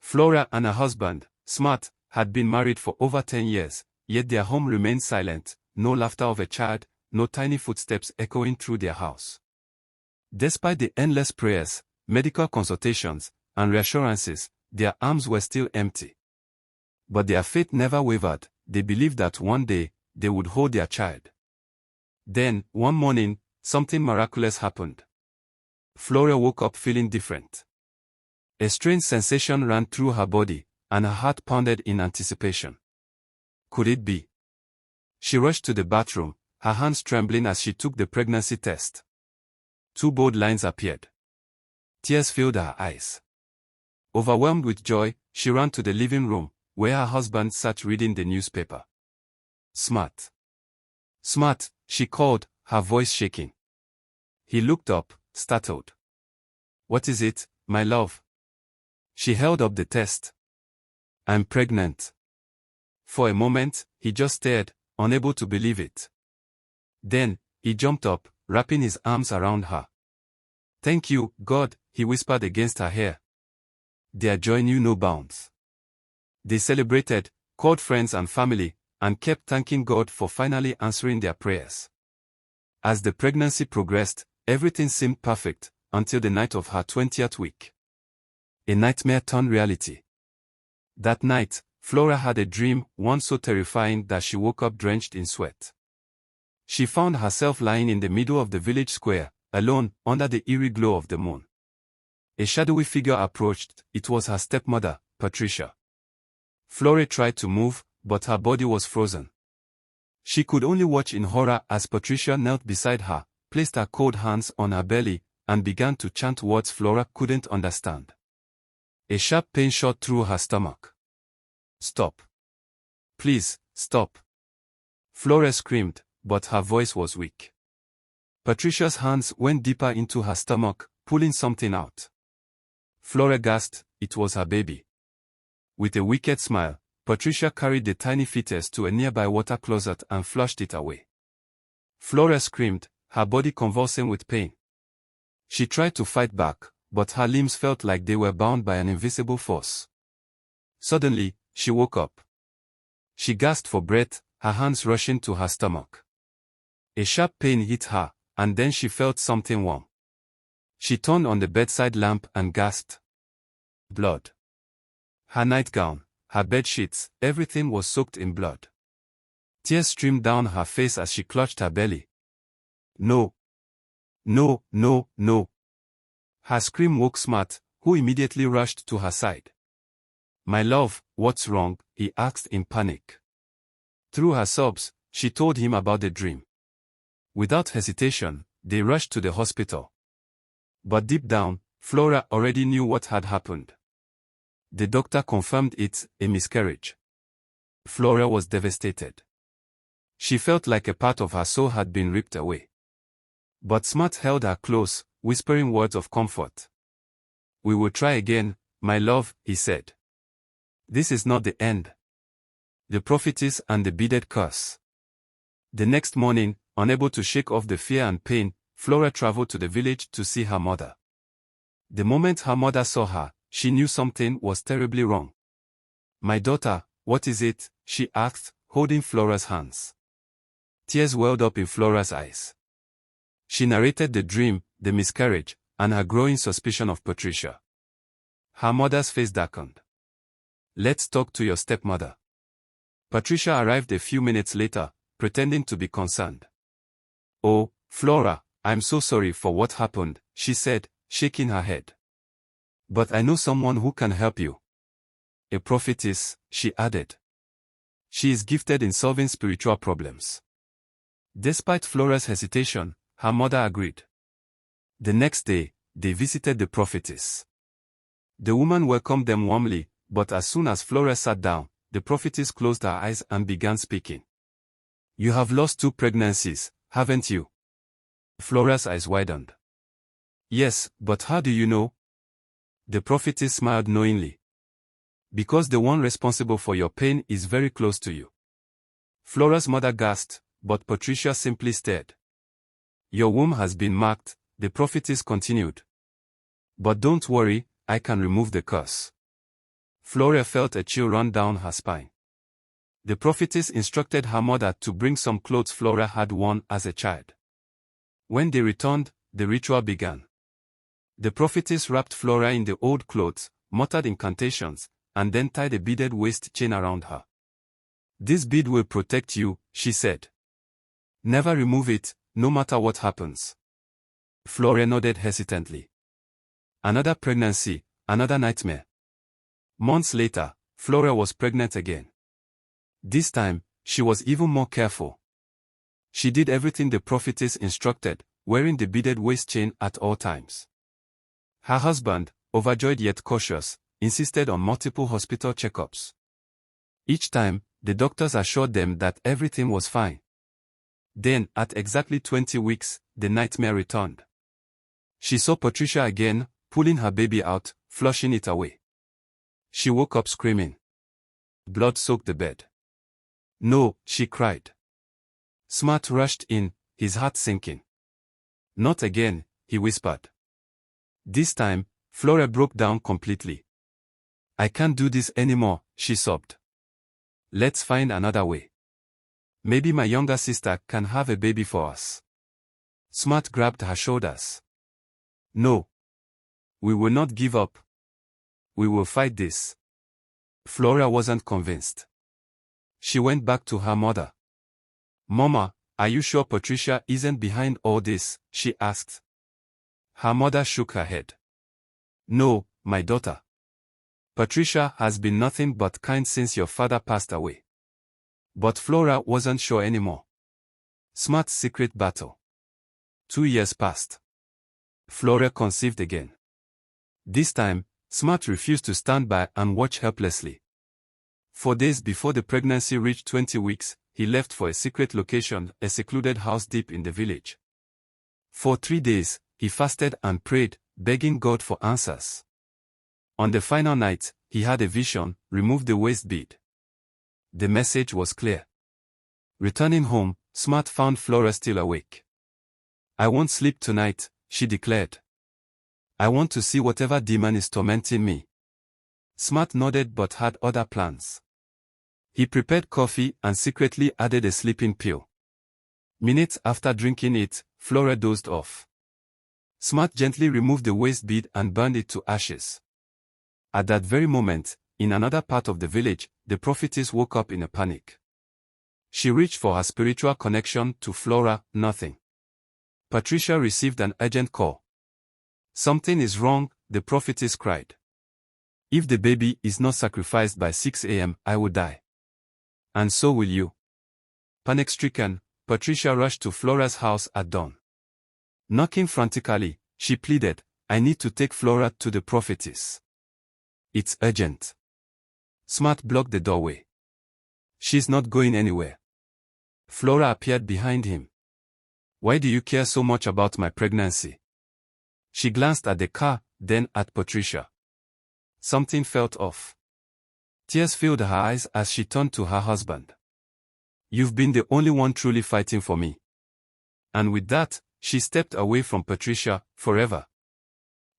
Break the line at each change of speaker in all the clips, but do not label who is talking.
Flora and her husband, Smart, had been married for over 10 years, yet their home remained silent, no laughter of a child, no tiny footsteps echoing through their house. Despite the endless prayers, medical consultations, and reassurances, their arms were still empty. But their faith never wavered. They believed that one day, they would hold their child. Then, one morning, something miraculous happened. Flora woke up feeling different. A strange sensation ran through her body, and her heart pounded in anticipation. Could it be? She rushed to the bathroom, her hands trembling as she took the pregnancy test. 2 bold lines appeared. Tears filled her eyes. Overwhelmed with joy, she ran to the living room, where her husband sat reading the newspaper. Smart. Smart, she called, her voice shaking. He looked up, startled. What is it, my love? She held up the test. I'm pregnant. For a moment, he just stared, unable to believe it. Then, he jumped up, wrapping his arms around her. Thank you, God, he whispered against her hair. Their joy knew no bounds. They celebrated, called friends and family, and kept thanking God for finally answering their prayers. As the pregnancy progressed, everything seemed perfect, until the night of her 20th week. A nightmare turned reality. That night, Flora had a dream, one so terrifying that she woke up drenched in sweat. She found herself lying in the middle of the village square, alone, under the eerie glow of the moon. A shadowy figure approached. It was her stepmother, Patricia. Flora tried to move, but her body was frozen. She could only watch in horror as Patricia knelt beside her, placed her cold hands on her belly, and began to chant words Flora couldn't understand. A sharp pain shot through her stomach. Stop. Please, stop. Flora screamed, but her voice was weak. Patricia's hands went deeper into her stomach, pulling something out. Flora gasped. It was her baby. With a wicked smile, Patricia carried the tiny fetus to a nearby water closet and flushed it away. Flora screamed, her body convulsing with pain. She tried to fight back, but her limbs felt like they were bound by an invisible force. Suddenly, she woke up. She gasped for breath, her hands rushing to her stomach. A sharp pain hit her, and then she felt something warm. She turned on the bedside lamp and gasped. Blood. Her nightgown, her bedsheets, everything was soaked in blood. Tears streamed down her face as she clutched her belly. No. No, no, no. Her scream woke Smart, who immediately rushed to her side. My love, what's wrong? He asked in panic. Through her sobs, she told him about the dream. Without hesitation, they rushed to the hospital. But deep down, Flora already knew what had happened. The doctor confirmed it, a miscarriage. Flora was devastated. She felt like a part of her soul had been ripped away. But Smart held her close, whispering words of comfort. We will try again, my love, he said. This is not the end. The prophetess and the beaded curse. The next morning, unable to shake off the fear and pain, Flora traveled to the village to see her mother. The moment her mother saw her, she knew something was terribly wrong. My daughter, what is it? She asked, holding Flora's hands. Tears welled up in Flora's eyes. She narrated the dream, the miscarriage, and her growing suspicion of Patricia. Her mother's face darkened. Let's talk to your stepmother. Patricia arrived a few minutes later, pretending to be concerned. Oh, Flora, I'm so sorry for what happened, she said, shaking her head. But I know someone who can help you. A prophetess, she added. She is gifted in solving spiritual problems. Despite Flora's hesitation, her mother agreed. The next day, they visited the prophetess. The woman welcomed them warmly, but as soon as Flora sat down, the prophetess closed her eyes and began speaking. You have lost 2 pregnancies, haven't you? Flora's eyes widened. Yes, but how do you know? The prophetess smiled knowingly. Because the one responsible for your pain is very close to you. Flora's mother gasped, but Patricia simply stared. Your womb has been marked, the prophetess continued. But don't worry, I can remove the curse. Flora felt a chill run down her spine. The prophetess instructed her mother to bring some clothes Flora had worn as a child. When they returned, the ritual began. The prophetess wrapped Flora in the old clothes, muttered incantations, and then tied a beaded waist chain around her. "This bead will protect you," she said. "Never remove it, no matter what happens." Flora nodded hesitantly. Another pregnancy, another nightmare. Months later, Flora was pregnant again. This time, she was even more careful. She did everything the prophetess instructed, wearing the beaded waist chain at all times. Her husband, overjoyed yet cautious, insisted on multiple hospital checkups. Each time, the doctors assured them that everything was fine. Then, at exactly 20 weeks, the nightmare returned. She saw Patricia again, pulling her baby out, flushing it away. She woke up screaming. Blood soaked the bed. "No," she cried. Smart rushed in, his heart sinking. "Not again," he whispered. This time, Flora broke down completely. "I can't do this anymore," she sobbed. "Let's find another way. Maybe my younger sister can have a baby for us." Smart grabbed her shoulders. "No. We will not give up. We will fight this." Flora wasn't convinced. She went back to her mother. "Mama, are you sure Patricia isn't behind all this?" she asked. Her mother shook her head. "No, my daughter. Patricia has been nothing but kind since your father passed away." But Flora wasn't sure anymore. Smart's secret battle. 2 years passed. Flora conceived again. This time, Smart refused to stand by and watch helplessly. 4 days before the pregnancy reached 20 weeks, he left for a secret location, a secluded house deep in the village. For 3 days, he fasted and prayed, begging God for answers. On the final night, he had a vision: remove the waist bead. The message was clear. Returning home, Smart found Flora still awake. "I won't sleep tonight," she declared. "I want to see whatever demon is tormenting me." Smart nodded but had other plans. He prepared coffee and secretly added a sleeping pill. Minutes after drinking it, Flora dozed off. Smart gently removed the waist bead and burned it to ashes. At that very moment, in another part of the village, the prophetess woke up in a panic. She reached for her spiritual connection to Flora, nothing. Patricia received an urgent call. "Something is wrong," the prophetess cried. "If the baby is not sacrificed by 6 a.m., I will die. And so will you." Panic-stricken, Patricia rushed to Flora's house at dawn. Knocking frantically, she pleaded, "I need to take Flora to the prophetess. It's urgent." Smart blocked the doorway. "She's not going anywhere." Flora appeared behind him. "Why do you care so much about my pregnancy?" She glanced at the car, then at Patricia. Something felt off. Tears filled her eyes as she turned to her husband. "You've been the only one truly fighting for me." And with that, she stepped away from Patricia, forever.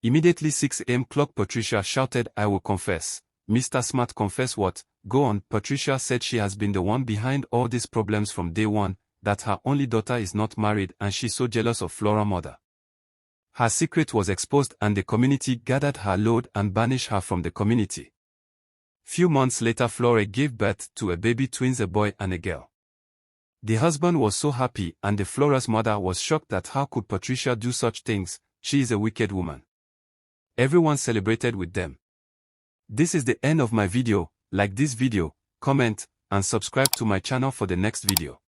Immediately 6 a.m. clock, Patricia shouted, "I will confess." "Mr. Smart, confess what?" "Go on." Patricia said she has been the one behind all these problems from day one, that her only daughter is not married and she's so jealous of Flora's mother. Her secret was exposed and the community gathered her load and banished her from the community. Few months later, Flora gave birth to a baby twins, a boy and a girl. The husband was so happy and the Flora's mother was shocked that how could Patricia do such things, she is a wicked woman. Everyone celebrated with them. This is the end of my video. Like this video, comment, and subscribe to my channel for the next video.